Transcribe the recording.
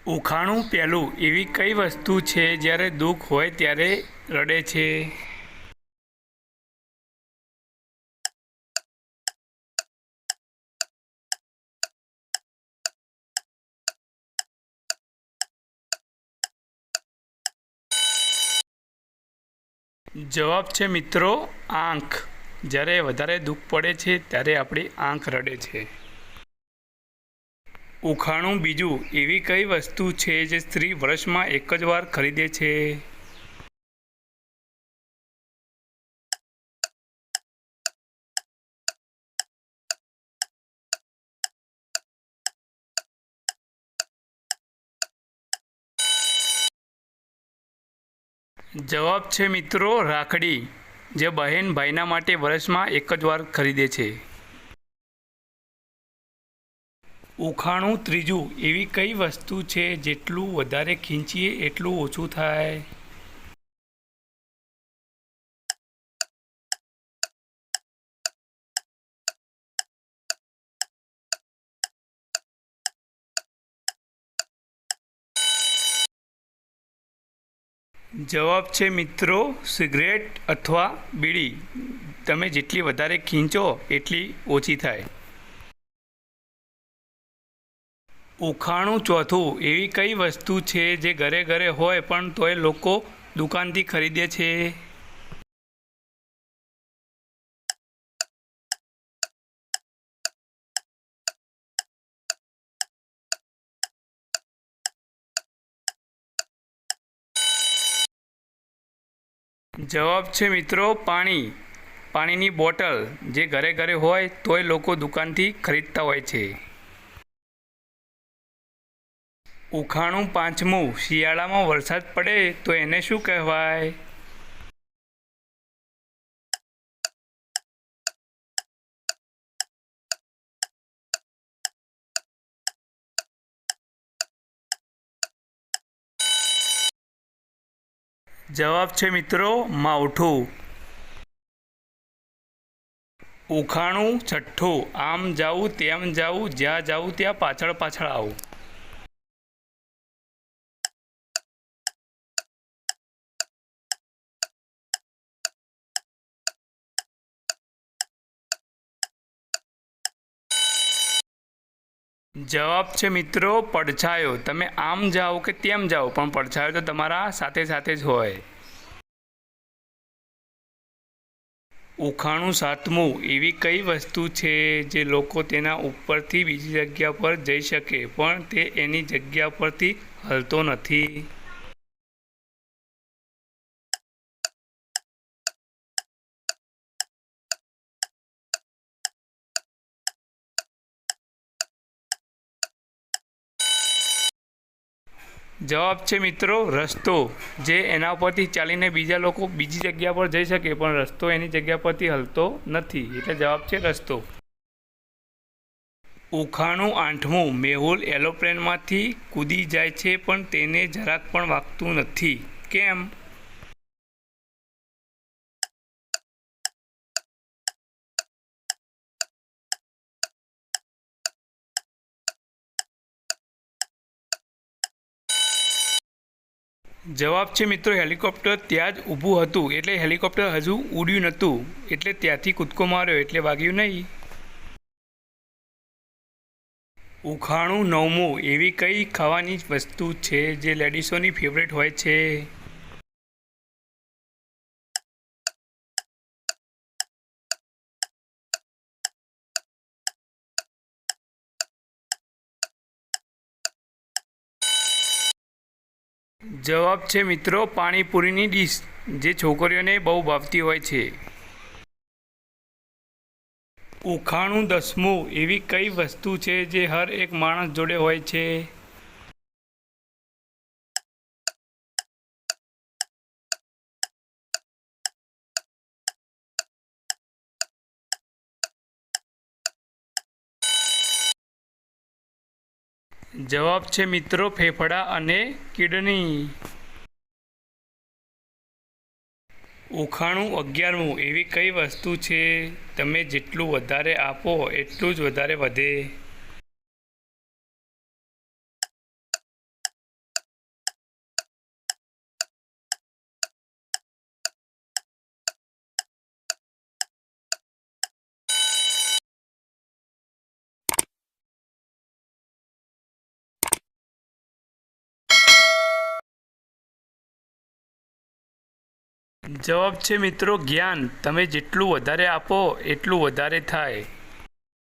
ઉખાણું પહેલું એવી કઈ વસ્તુ છે જ્યારે દુઃખ હોય ત્યારે રડે છે? જવાબ છે મિત્રો આંખ. જ્યારે વધારે દુઃખ પડે છે ત્યારે આપણી આંખ રડે છે. ઉખાણું બીજું એવી કઈ વસ્તુ છે જે સ્ત્રી વર્ષમાં એક જ વાર ખરીદે છે? જવાબ છે મિત્રો રાખડી, જે બહેન ભાઈના માટે વર્ષમાં એક જ વાર ખરીદે છે. ઉખાણું ત્રીજું એવી કઈ વસ્તુ છે જેટલું વધારે ખીંચીએ એટલું ઓછું થાય? જવાબ છે મિત્રો સિગરેટ અથવા બીડી. તમે જેટલી વધારે ખીંચો એટલી ઓછી થાય. ઉખાણું ચોથું એવી કઈ વસ્તુ છે જે ઘરે ઘરે હોય પણ તોય લોકો દુકાનથી ખરીદે છે? જવાબ છે મિત્રો પાણી. પાણીની બોટલ, જે ઘરે ઘરે હોય તોય લોકો દુકાનથી ખરીદતા હોય છે. ઉખાણું પાંચમું શિયાળામાં વરસાદ પડે તો એને શું કહેવાય? જવાબ છે મિત્રો માવઠું. ઉખાણું છઠ્ઠું આમ જાવું તેમ જાવું જ્યાં જાવું ત્યાં પાછળ પાછળ આવું. જવાબ છે મિત્રો પડછાયો. તમે આમ જાઓ કે તેમ જાઓ પણ પડછાયો તો તમારા સાથે સાથે જ હોય. ઉખાણું સાતમું એવી કઈ વસ્તુ છે જે લોકો તેના ઉપરથી બીજી જગ્યા પર જઈ શકે પણ તે એની જગ્યા પરથી હલતો નથી? જવાબ છે મિત્રો રસ્તો, જે એના પરથી ચાલીને બીજા લોકો બીજી જગ્યા પર જઈ શકે પણ રસ્તો એની જગ્યા પરથી હલતો નથી, એટલે જવાબ છે રસ્તો. ઉખાણું આઠમું મેહુલ એરોપ્લેનમાંથી કૂદી જાય છે પણ તેને જરાક પણ વાગતું નથી, કેમ? જવાબ છે મિત્રો હેલિકોપ્ટર ત્યાં જ ઊભું હતું, એટલે હેલિકોપ્ટર હજુ ઉડ્યું નહોતું, એટલે ત્યાંથી કૂદકો માર્યો એટલે વાગ્યું નહીં. ઉખાણું નવમું એવી કઈ ખાવાની વસ્તુ છે જે લેડીઝોની ફેવરેટ હોય છે? જવાબ છે મિત્રો પાણીપુરીની ડીશ, જે છોકરીઓને બહુ ભાવતી હોય છે. ઉખાણું દસમું એવી કઈ વસ્તુ છે જે હર એક માણસ જોડે હોય છે? જવાબ છે મિત્રો ફેફડા અને કિડની. ઉખાણું 11મું એવી કઈ વસ્તુ છે તમે જેટલું વધારે આપો એટલું જ વધારે વધે? જવાબ છે મિત્રો જ્ઞાન. તમે જેટલું વધારે આપો એટલું વધારે થાય.